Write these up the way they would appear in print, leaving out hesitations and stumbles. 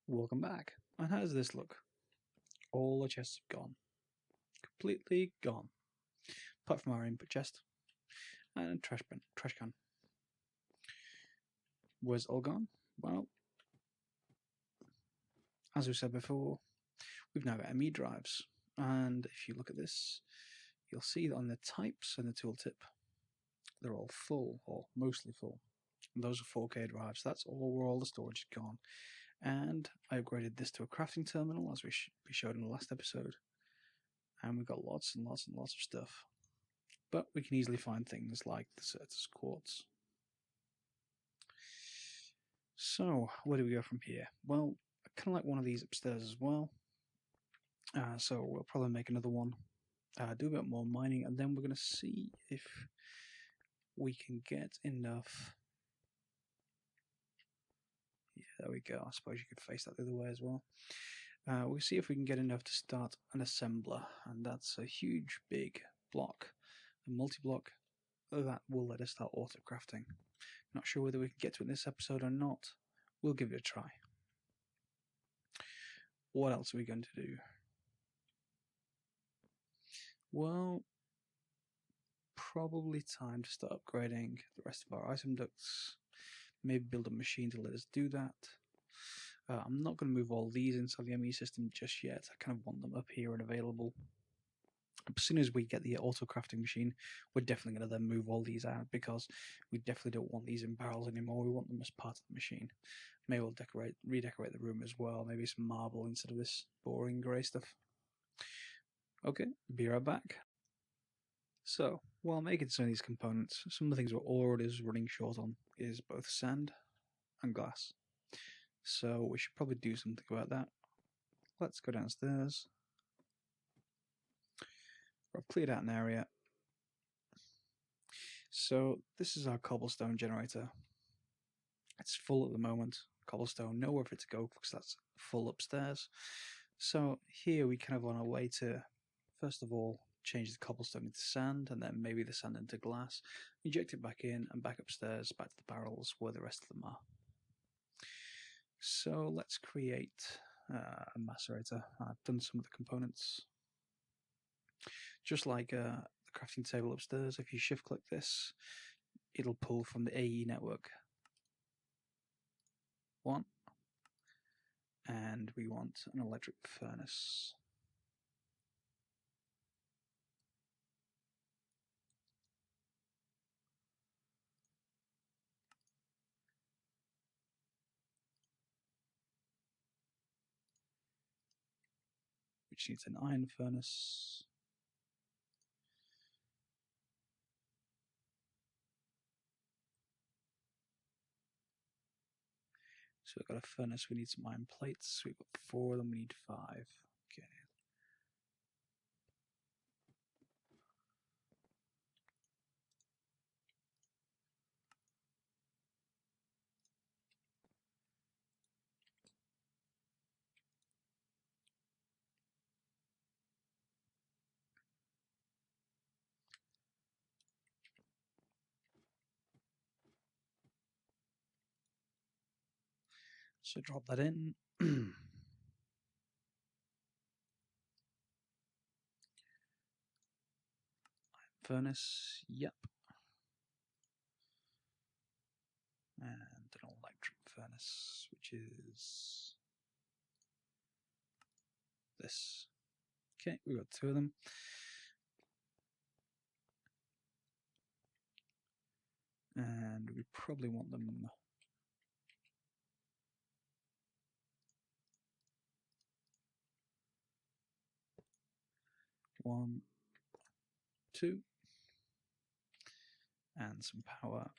Welcome back. And how does this look? All the chests have gone. Completely gone. Apart from our input chest. And a trash can. Where's it all gone? Well, as we said before, we've now got ME drives. And if you look at this, you'll see that on the types and the tooltip, they're all full, or mostly full. And those are 4K drives. That's all where all the storage is gone. And I upgraded this to a crafting terminal, as we showed in the last episode. And we've got lots and lots and lots of stuff. But we can easily find things like the Certus quartz. So, where do we go from here? Well, I kind of like one of these upstairs as well. So we'll probably make another one, do a bit more mining, and then we're going to see if we can get enough. Yeah, there we go. I suppose you could face that the other way as well. We'll see if we can get enough to start an assembler, and that's a huge, big block, a multi-block that will let us start autocrafting. Not sure whether we can get to it in this episode or not. We'll give it a try. What else are we going to do? Well, probably time to start upgrading the rest of our item ducts. Maybe build a machine to let us do that. I'm not going to move all these inside the ME system just yet. I kind of want them up here and available. As soon as we get the auto-crafting machine, we're definitely going to then move all these out, because we definitely don't want these in barrels anymore. We want them as part of the machine. Maybe we'll redecorate the room as well. Maybe some marble instead of this boring grey stuff. Okay, be right back. So, while making some of these components, some of the things we're already running short on is both sand and glass. So we should probably do something about that. Let's go downstairs. I've cleared out an area. So this is our cobblestone generator. It's full at the moment. Cobblestone, nowhere for it to go because that's full upstairs. So here we kind of on our way to, first of all, change the cobblestone into sand, and then maybe the sand into glass, inject it back in and back upstairs, back to the barrels where the rest of them are. So let's create a macerator. I've done some of the components. Just like the crafting table upstairs, if you shift click this, it'll pull from the AE network. One. And we want an electric furnace. Which needs an iron furnace. So we've got a furnace, we need some iron plates. We've got 4 of them, we need 5. Okay. So drop that in. Iron furnace, yep. And an electric furnace, which is this. Okay, we've got 2 of them. And we probably want them one, 2, and some power.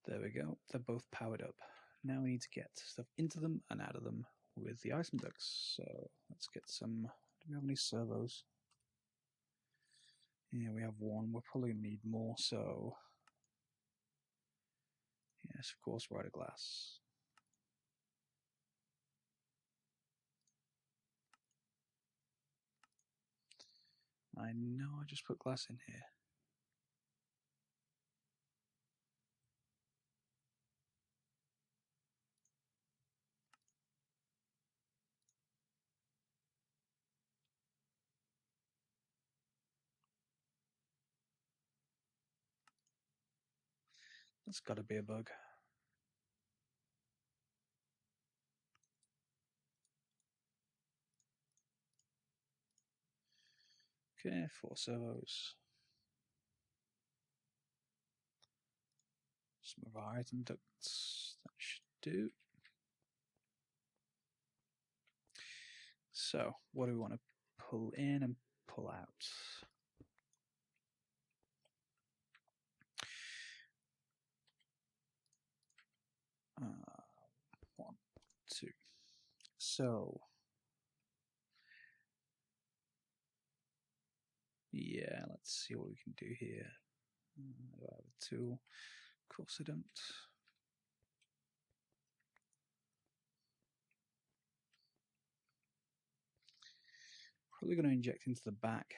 There we go, they're both powered up. Now we need to get stuff into them and out of them with the item ducts. So let's get some. Do we have any servos? Yeah, we have 1. We're probably going to need more, so yes, of course, we're out of glass. I know I just put glass in here. That's got to be a bug. Okay, 4 servos. Some of our item ducts, that should do. So, what do we want to pull in and pull out? Uh, 1, 2. So, yeah, let's see what we can do here. Do I have a tool? Of course I don't. Probably going to inject into the back.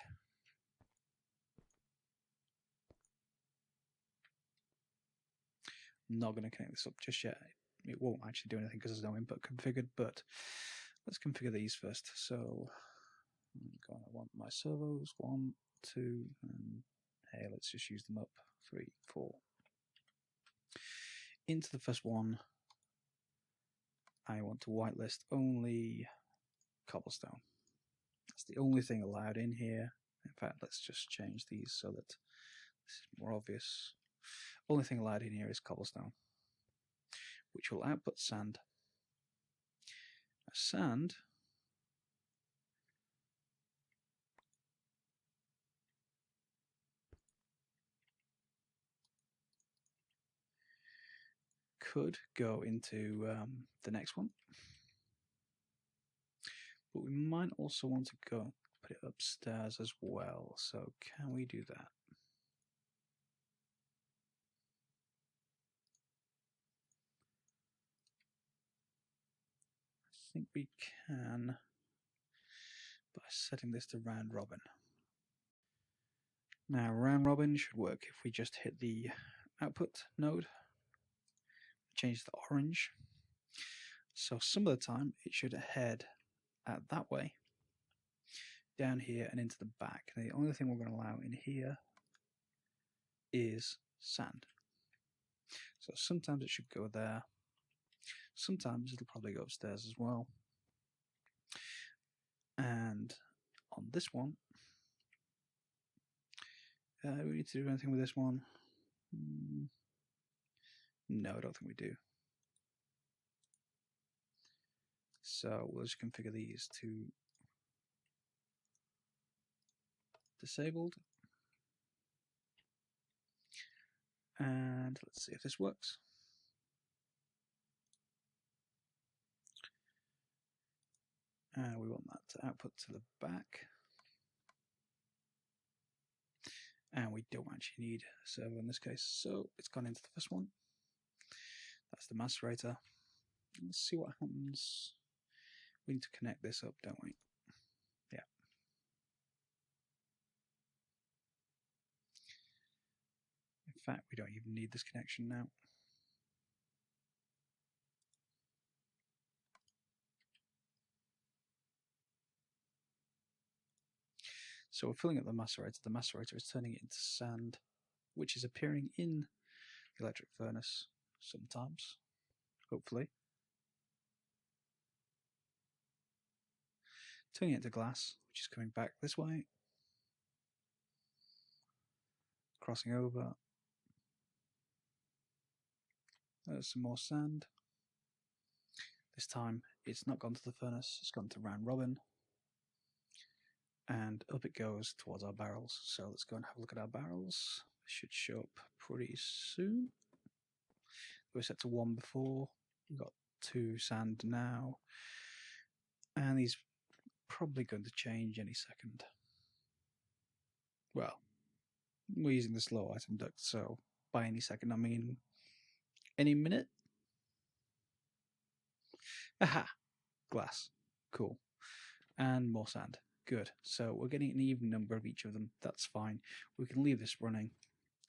I'm not going to connect this up just yet. It won't actually do anything because there's no input configured, but let's configure these first. So I want my servos, 1, 2, and hey, let's just use them up. 3, 4. Into the first one, I want to whitelist only cobblestone. That's the only thing allowed in here. In fact, let's just change these so that this is more obvious. Only thing allowed in here is cobblestone, which will output sand. Now, sand could go into the next one, but we might also want to go put it upstairs as well. So can we do that? I think we can by setting this to round robin. Now round robin should work if we just hit the output node, change the orange. So some of the time it should head out that way, down here and into the back. The only thing we're going to allow in here is sand. So sometimes it should go there. Sometimes it'll probably go upstairs as well. And on this one, we need to do anything with this one. No, I don't think we do. So we'll just configure these to disabled. And let's see if this works. And we want that to output to the back. And we don't actually need a servo in this case, so it's gone into the first one. That's the macerator. Let's see what happens. We need to connect this up, don't we? Yeah. In fact, we don't even need this connection now. So we're filling up the macerator. The macerator is turning it into sand, which is appearing in the electric furnace sometimes, hopefully. Turning it into glass, which is coming back this way. Crossing over. There's some more sand. This time it's not gone to the furnace, it's gone to round robin. And up it goes towards our barrels. So let's go and have a look at our barrels. They should show up pretty soon. We were set to 1 before. We've got 2 sand now. And these probably going to change any second. Well, we're using the slow item duct, so by any second I mean any minute. Aha! Glass. Cool. And more sand. Good. So we're getting an even number of each of them. That's fine. We can leave this running.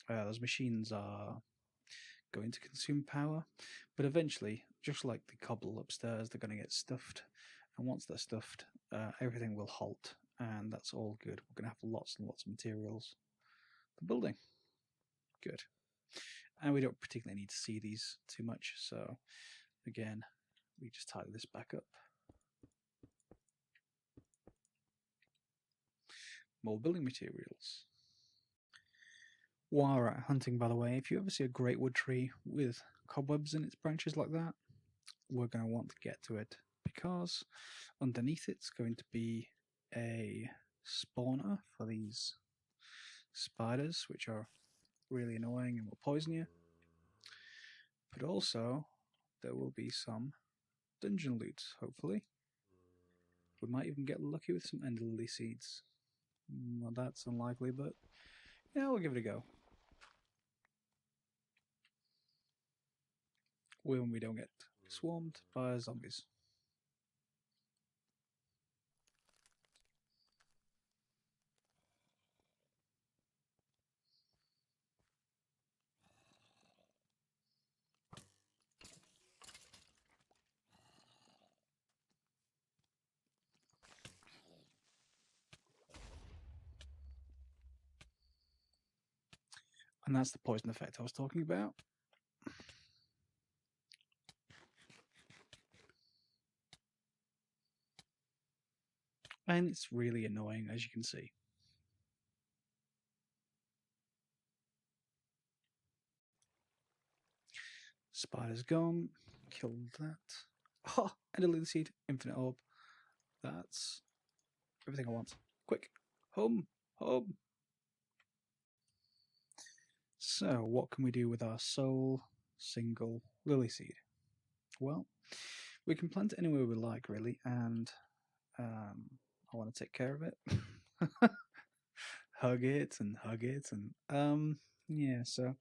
Those machines are going to consume power, but eventually, just like the cobble upstairs, they're going to get stuffed. And once they're stuffed, everything will halt, and that's all good. We're going to have lots and lots of materials for building. Good. and we don't particularly need to see these too much. So again, we just tidy this back up. More building materials. While we're out hunting, by the way, if you ever see a great wood tree with cobwebs in its branches like that, we're going to want to get to it, because underneath it's going to be a spawner for these spiders, which are really annoying and will poison you. But also, there will be some dungeon loot, hopefully. We might even get lucky with some ender lily seeds. Well, that's unlikely, but yeah, we'll give it a go. When we don't get swarmed by zombies. And that's the poison effect I was talking about. And it's really annoying, as you can see. Spider's gone. Killed that. Oh, and a little seed. Infinite orb. That's everything I want. Quick. Home. Home. So, what can we do with our sole single lily seed? Well, we can plant it anywhere we like, really, and I want to take care of it. Hug it and yeah, so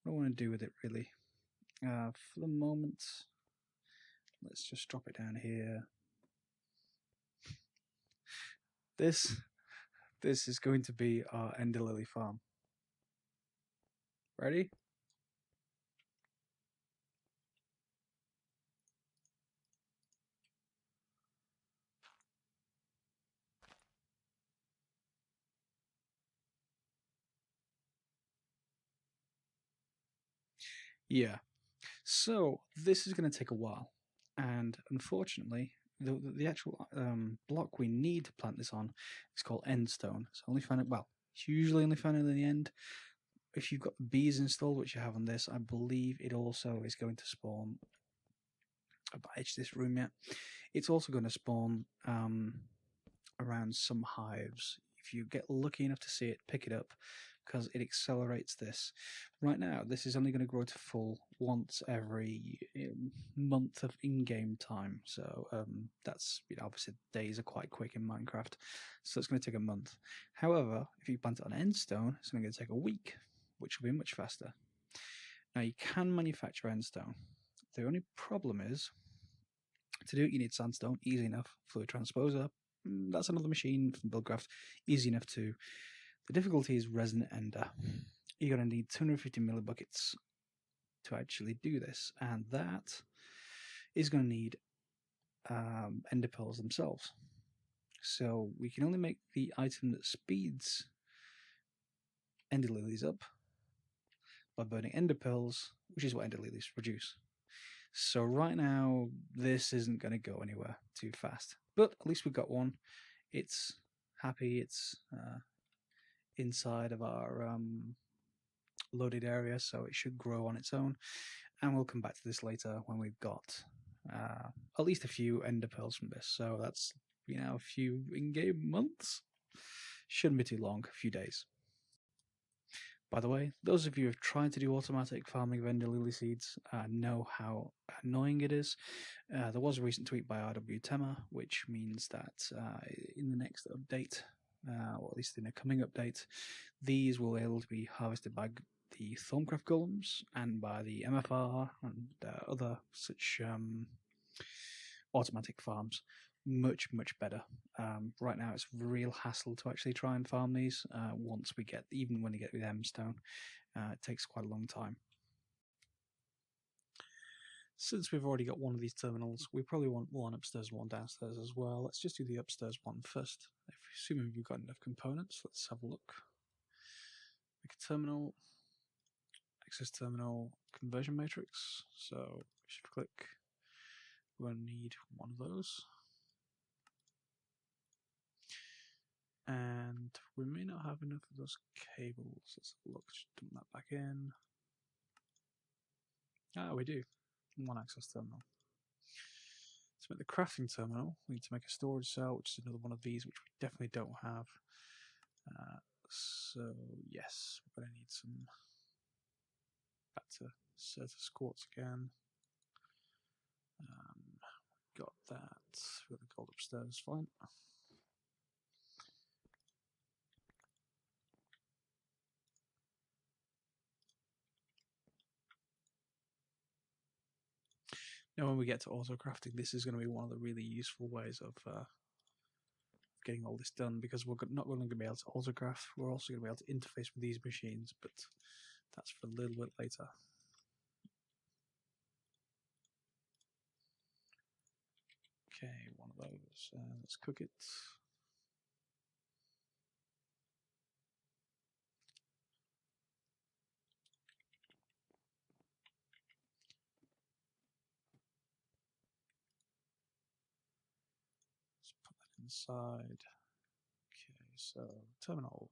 what I want to do with it, really, for the moment, let's just drop it down here. This is going to be our ender lily farm. Ready? Yeah. So this is going to take a while, and unfortunately, the actual block we need to plant this on is called endstone. It's only found it. Well, it's usually only found in the end. If you've got bees installed, which you have on this, I believe it also is going to spawn. I've not edged this room yet. It's also going to spawn around some hives. If you get lucky enough to see it, pick it up, because it accelerates this. Right now, this is only going to grow to full once every month of in-game time. So that's, obviously days are quite quick in Minecraft, so it's going to take a month. However, if you plant it on endstone, it's only going to take a week, which will be much faster. Now, you can manufacture endstone. The only problem is, to do it, you need sandstone, easy enough. Fluid transposer, that's another machine from Buildcraft, easy enough too. The difficulty is resin ender. You're going to need 250 millibuckets to actually do this, and that is going to need ender pearls themselves. So we can only make the item that speeds ender lilies up by burning ender pearls, which is what ender lilies produce. So right now, this isn't going to go anywhere too fast. But at least we've got one. It's happy. It's inside of our loaded area, so it should grow on its own. And we'll come back to this later when we've got at least a few ender pearls from this. So that's, a few in-game months. Shouldn't be too long, a few days. By the way, those of you who have tried to do automatic farming of ender lily seeds know how annoying it is. There was a recent tweet by RW Tema, which means that in the next update, or at least in a coming update, these will be able to be harvested by the Thorncraft golems and by the MFR and other such automatic farms. Much better. Right now, it's a real hassle to actually try and farm these. Even when you get with Mstone, it takes quite a long time. Since we've already got one of these terminals, we probably want one upstairs and one downstairs as well. Let's just do the upstairs one first. Assuming we've got enough components, let's have a look. Make a terminal. access terminal conversion matrix. So shift click. We're going to need one of those. And we may not have enough of those cables. Let's have a look. Just dump that back in. Ah, we do. One access terminal. To make the crafting terminal, we need to make a storage cell, which is another one of these, which we definitely don't have. So yes, we're going to need some. Back to Certus quartz again. Got that. We've got the gold upstairs. Fine. Now, when we get to autocrafting, this is going to be one of the really useful ways of getting all this done, because we're not only going to be able to autocraft, we're also going to be able to interface with these machines, but that's for a little bit later. Okay, one of those. Let's cook it. Let's put that inside. Okay, so terminal.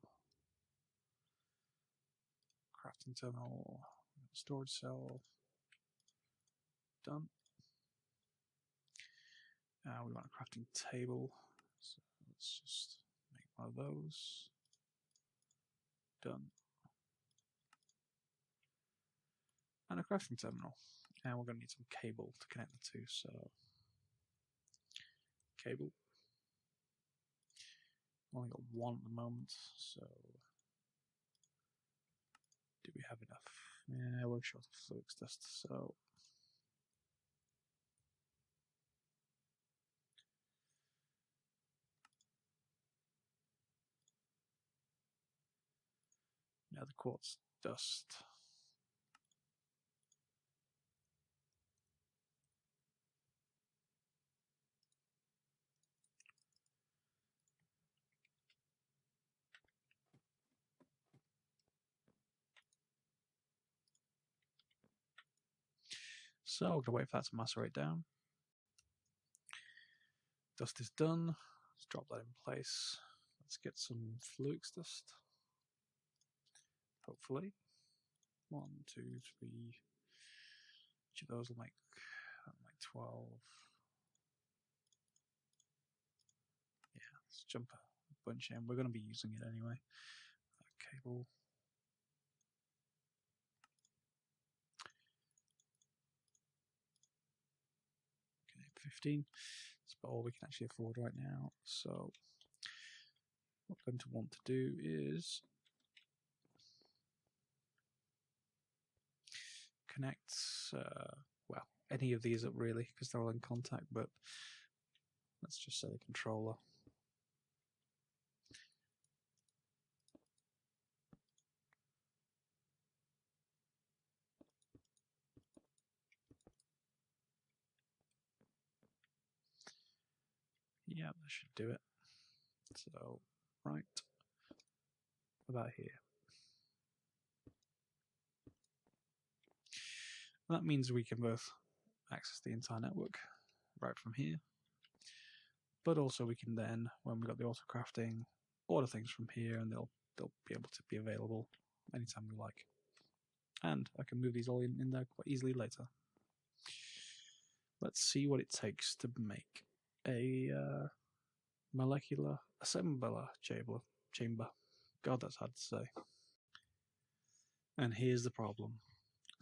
Crafting terminal. Storage cell. Done. We want a crafting table. So let's just make one of those. Done. And a crafting terminal. And we're going to need some cable to connect the two. So cable. Only got one at the moment, so do we have enough? Yeah, we're short of flux dust, so now the quartz dust. So we're going to wait for that to macerate down. Dust is done. Let's drop that in place. Let's get some flux dust. Hopefully. 1, 2, 3. Each of those will make 12. Yeah, let's jump a bunch in. We're going to be using it anyway. Cable. Okay, 15. That's about all we can actually afford right now. So what we're going to want to do is connect, well, any of these up really, because they're all in contact, but let's just say the controller. Yeah, that should do it. So, right about here. That means we can both access the entire network right from here, but also we can then, when we've got the autocrafting, order things from here, and they'll be able to be available anytime we like. And I can move these all in there quite easily later. Let's see what it takes to make a molecular assembler chamber. God, that's hard to say. And here's the problem.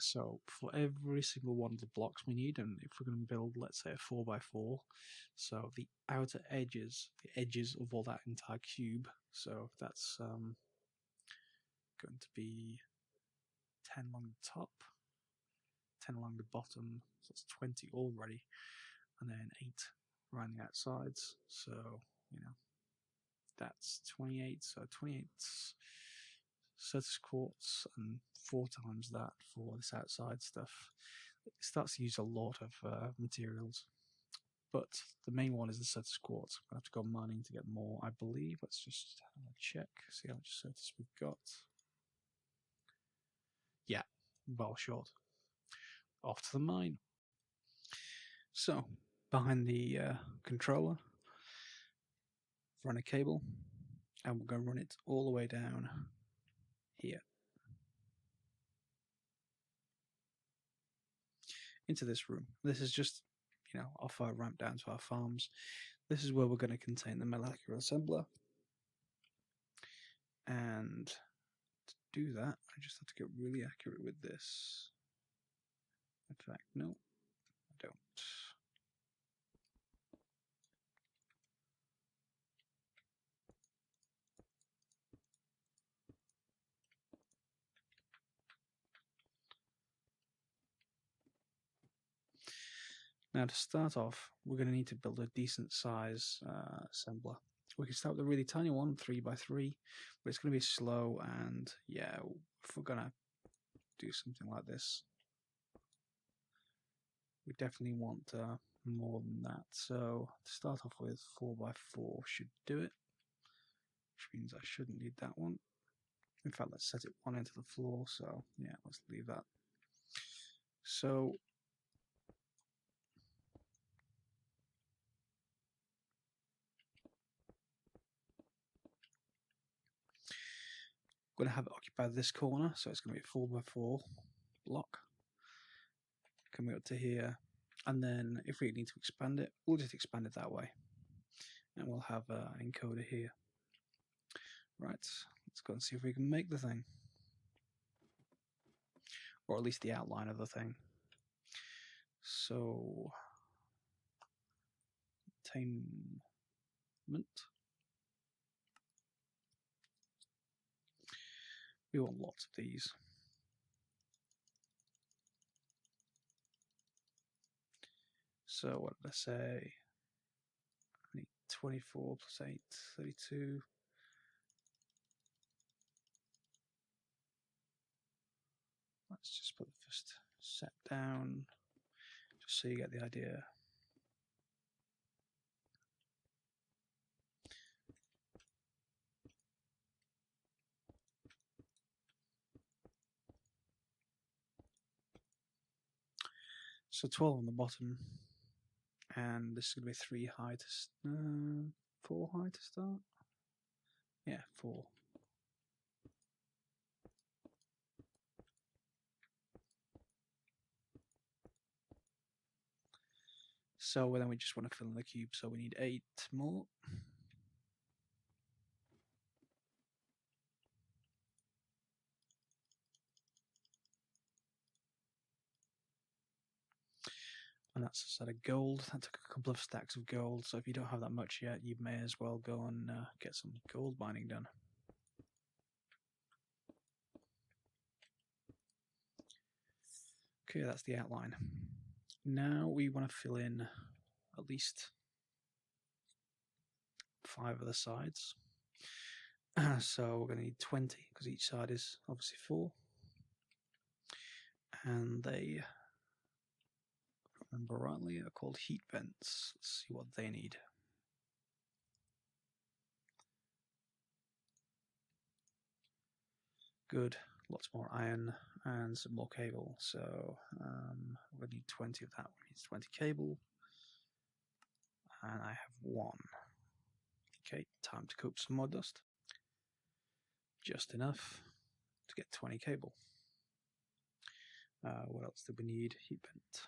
So for every single one of the blocks we need, and if we're going to build, let's say, a 4x4, so the outer edges, the edges of all that entire cube, so that's going to be 10 along the top, 10 along the bottom, so that's 20 already, and then 8 around the outsides, so, you know, that's 28, so 28 Certus quartz and 4 times that for this outside stuff. It starts to use a lot of materials, but the main one is the Certus quartz. I'm going to have to go mining to get more, I believe. Let's just check, see how much Certus we've got. Yeah, well short. Off to the mine. So, behind the controller, run a cable, and we're going to run it all the way down here into this room. This is just, off our ramp down to our farms. This is where we're going to contain the molecular assembler. And to do that, I just have to get really accurate with this. In fact, no, I don't. Now, to start off, we're going to need to build a decent size assembler. We can start with a really tiny one, 3x3, but it's going to be slow, and yeah, if we're going to do something like this, we definitely want more than that. So, to start off with, 4x4 should do it, which means I shouldn't need that one. In fact, let's set it one into the floor, so yeah, let's leave that. So, I'm going to have it occupy this corner, so it's going to be a 4x4 block coming up to here, and then if we need to expand it, we'll just expand it that way, and we'll have an encoder here. Right, let's go and see if we can make the thing, or at least the outline of the thing. So, attainment. We want lots of these. So what did I say? I need 24 plus 8, 32. Let's just put the first set down, just so you get the idea. So 12 on the bottom, and this is going to be 3 high to 4 high to start. Yeah, 4. So then we just want to fill in the cube, so we need 8 more. And that's a set of gold. That took a couple of stacks of gold, so if you don't have that much yet, you may as well go and get some gold mining done. Okay, that's the outline. Now we want to fill in at least 5 of the sides. So we're going to need 20, because each side is obviously 4. And they, if I remember rightly, are called heat vents. Let's see what they need. Good, lots more iron and some more cable. So we're going to need 20 of that. We need 20 cable. And I have 1. Okay, time to cook some more dust. Just enough to get 20 cable. What else do we need? Heat vent.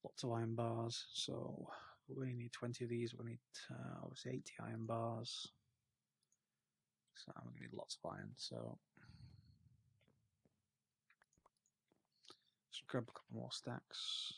Lots of iron bars, so we're going to need 20 of these. We're going to need obviously 80 iron bars. So I'm going to need lots of iron. So just grab a couple more stacks.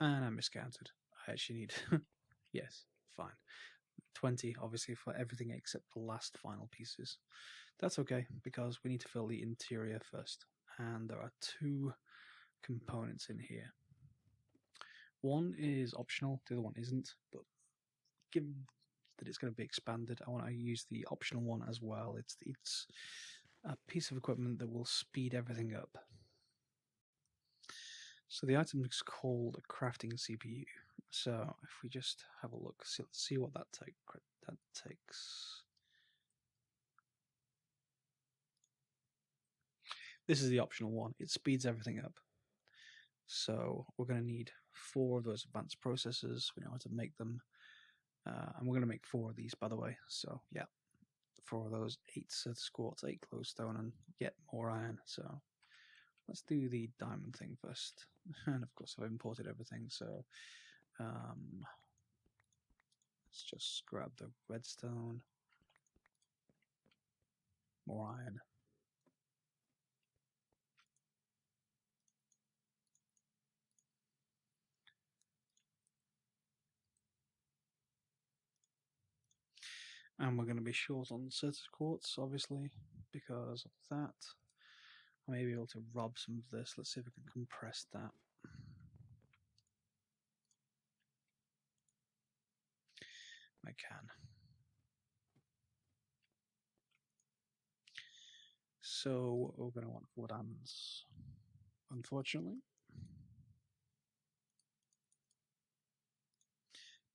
And I miscounted. I actually need, yes, fine. 20, obviously, for everything except the last final pieces. That's okay, because we need to fill the interior first. And there are two components in here. One is optional, the other one isn't, but given that it's going to be expanded, I want to use the optional one as well. It's a piece of equipment that will speed everything up. So the item is called a crafting CPU. So if we just have a look, let's see what that takes. This is the optional one. It speeds everything up. So we're going to need 4 of those advanced processors. We know how to make them. And we're going to make 4 of these, by the way. So yeah, 4 of those, 8 surface quartz, 8 glowstone, and yet more iron. So let's do the diamond thing first. And of course I've imported everything, so let's just grab the redstone, more iron. And we're going to be short on surface quartz, obviously, because of that. I may be able to rob some of this. Let's see if we can compress that. I can. So we're going to want 4 diamonds, unfortunately.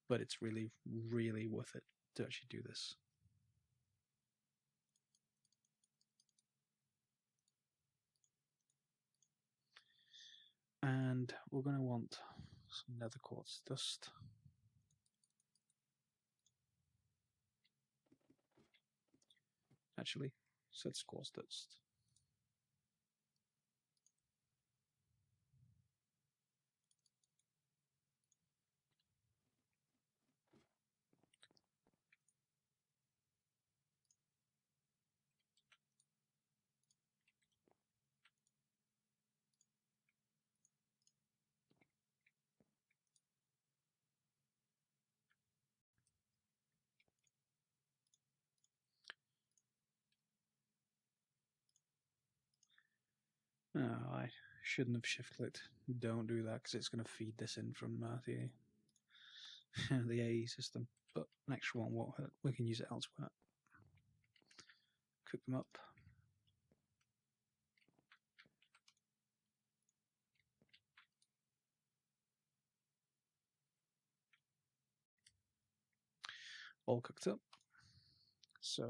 But it's really, really worth it to actually do this. And we're going to want some nether quartz dust. Actually, so it's quartz dust. Oh, I shouldn't have shift clicked. Don't do that because it's going to feed this in from the the AE system. But an extra one won't hurt. We can use it elsewhere. Cook them up. All cooked up. So,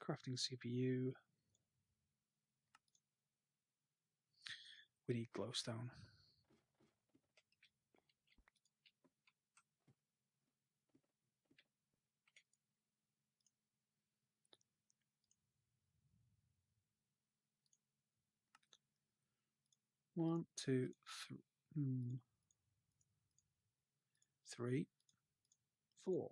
crafting CPU. We need glowstone. One, two, 3, 4.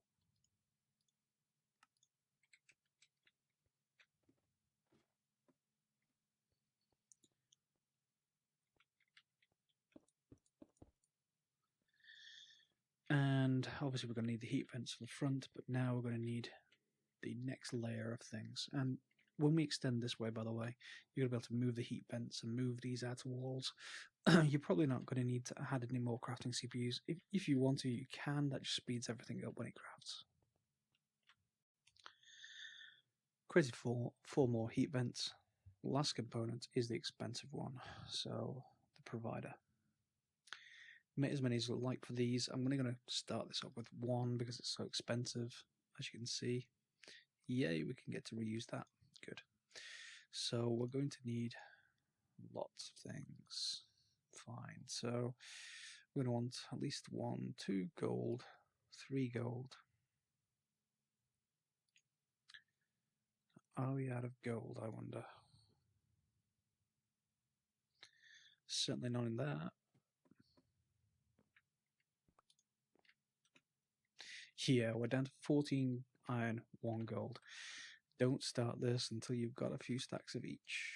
And obviously we're going to need the heat vents for the front, but now we're going to need the next layer of things. And when we extend this way, by the way, you're going to be able to move the heat vents and move these outer walls. You're probably not going to need to add any more crafting CPUs. If you want to, you can. That just speeds everything up when it crafts. Created 4 more heat vents. Last component is the expensive one, so the provider. Make as many as you like for these. I'm only going to start this off with 1 because it's so expensive, as you can see. Yay, we can get to reuse that. Good. So we're going to need lots of things. Fine. So we're going to want at least 1, 2 gold, 3 gold. Are we out of gold, I wonder? Certainly not in that. Yeah, we're down to 14 iron, 1 gold. Don't start this until you've got a few stacks of each.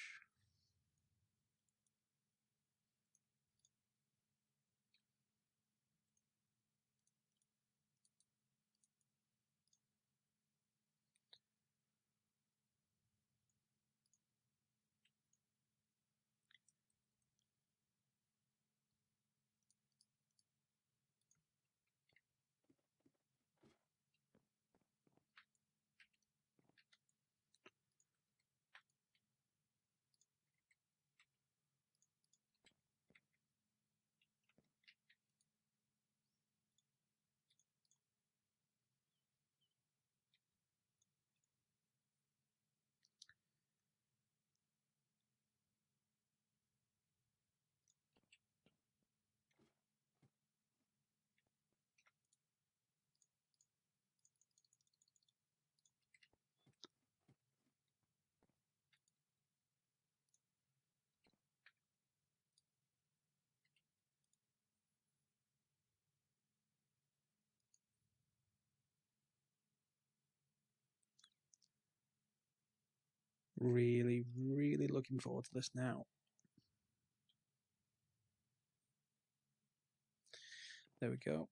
Really, really looking forward to this now. There we go.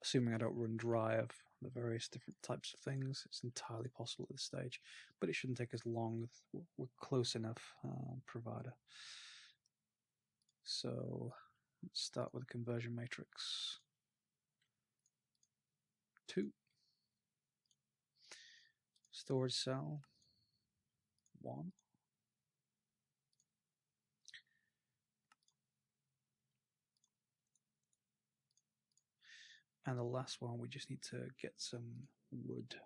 Assuming I don't run dry of the various different types of things, it's entirely possible at this stage, but it shouldn't take as long. We're close enough, provider. So let's start with a conversion matrix 2, storage cell 1, and the last one we just need to get some wood.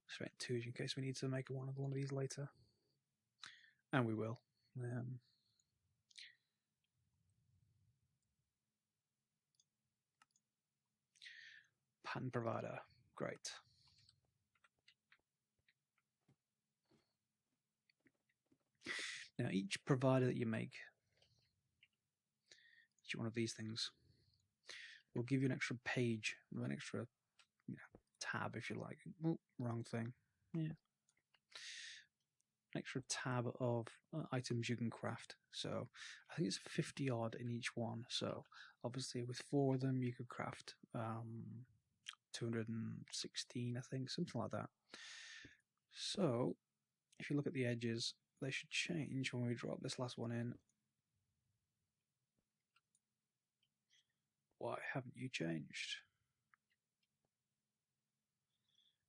Just make 2 in case we need to make one of these later, and we will. Pattern provider, great. Now each provider that you make, each one of these things, will give you an extra page, an extra tab if you like. Oh, wrong thing. Yeah. An extra tab of items you can craft. So I think it's 50 odd in each one. So obviously with 4 of them you could craft 216, I think, something like that. So if you look at the edges, they should change when we drop this last one in. Why haven't you changed?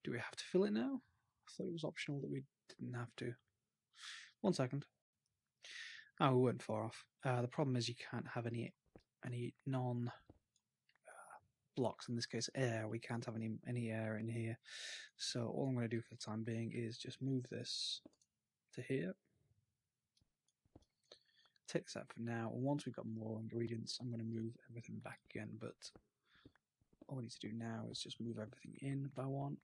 Do we have to fill it now? I thought it was optional that we didn't have to. 1 second. Oh, we weren't far off. The problem is you can't have any non blocks, in this case air. We can't have any air in here. So all I'm going to do for the time being is just move this to here. Take this out for now. And once we've got more ingredients, I'm going to move everything back again. But all we need to do now is just move everything in by 1.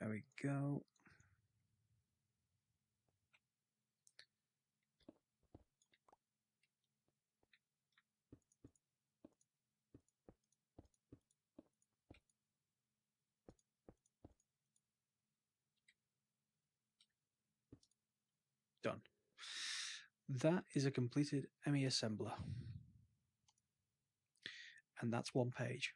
There we go. Done. That is a completed ME assembler. And that's 1 page.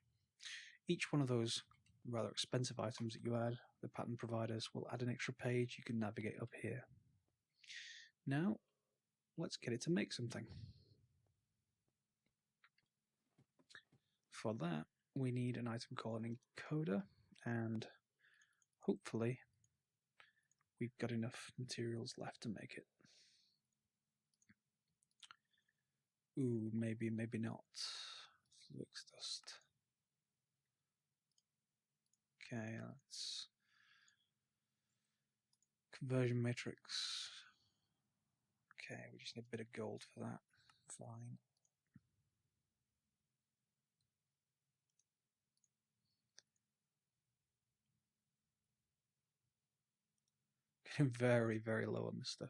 Each one of those rather expensive items that you add, the pattern providers will add an extra page you can navigate up here. Now, let's get it to make something. For that, we need an item called an encoder, and hopefully we've got enough materials left to make it. Ooh, maybe, maybe not. Flux dust. Okay, let's conversion matrix. Okay, we just need a bit of gold for that. Fine. Getting very, very low on this stuff.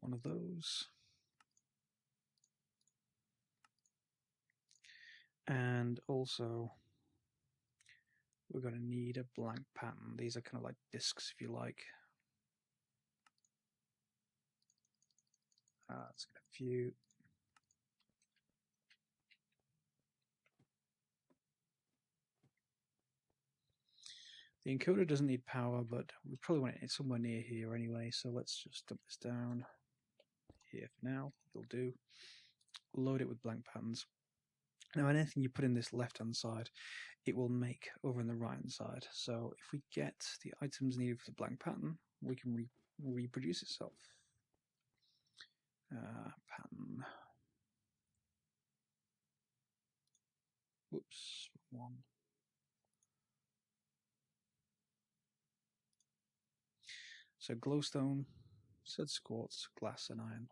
one of those. And also, we're going to need a blank pattern. These are kind of like discs, if you like. Let's get a few. The encoder doesn't need power, but we probably want it somewhere near here anyway, so let's just dump this down here for now. It'll do. Load it with blank patterns. Now, anything you put in this left-hand side, it will make over on the right-hand side. So if we get the items needed for the blank pattern, we can reproduce itself. Pattern. Whoops, one. So glowstone, suds, quartz, glass, and iron.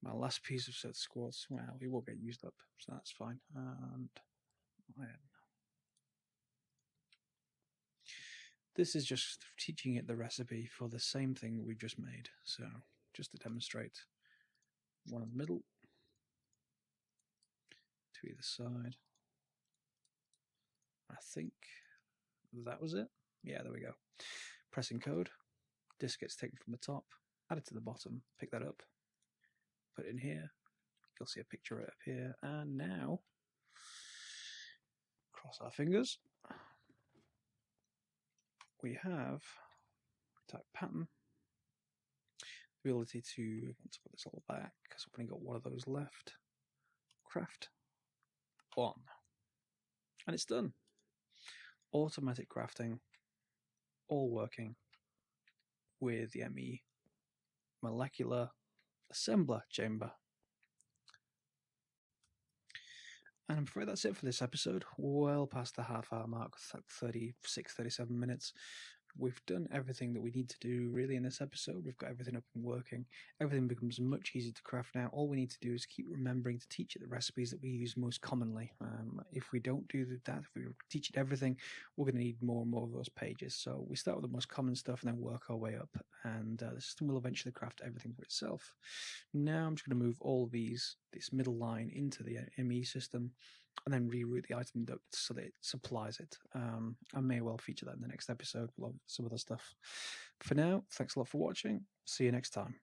My last piece of suds, quartz, well, it will get used up, so that's fine. And iron. This is just teaching it the recipe for the same thing we just made. So just to demonstrate, one in the middle, to either side. I think that was it. Yeah, there we go. Pressing code. Disk gets taken from the top, add it to the bottom, pick that up, put it in here. You'll see a picture right up here. And now, cross our fingers. We have type pattern. The ability to, let's put this all back because I've only got one of those left. Craft on. And it's done. Automatic crafting, all working with the ME molecular assembler chamber. And I'm afraid that's it for this episode. Well past the half-hour mark, 36, 37 minutes. We've done everything that we need to do really in this episode. We've got everything up and working. Everything becomes much easier to craft now. All we need to do is keep remembering to teach it the recipes that we use most commonly. If we don't do that, if we teach it everything, we're going to need more and more of those pages. So we start with the most common stuff and then work our way up. And the system will eventually craft everything for itself. Now I'm just going to move all of this middle line into the ME system and then reroute the item duct so that it supplies it. I may well feature that in the next episode along with some other stuff. For now, thanks a lot for watching. See you next time.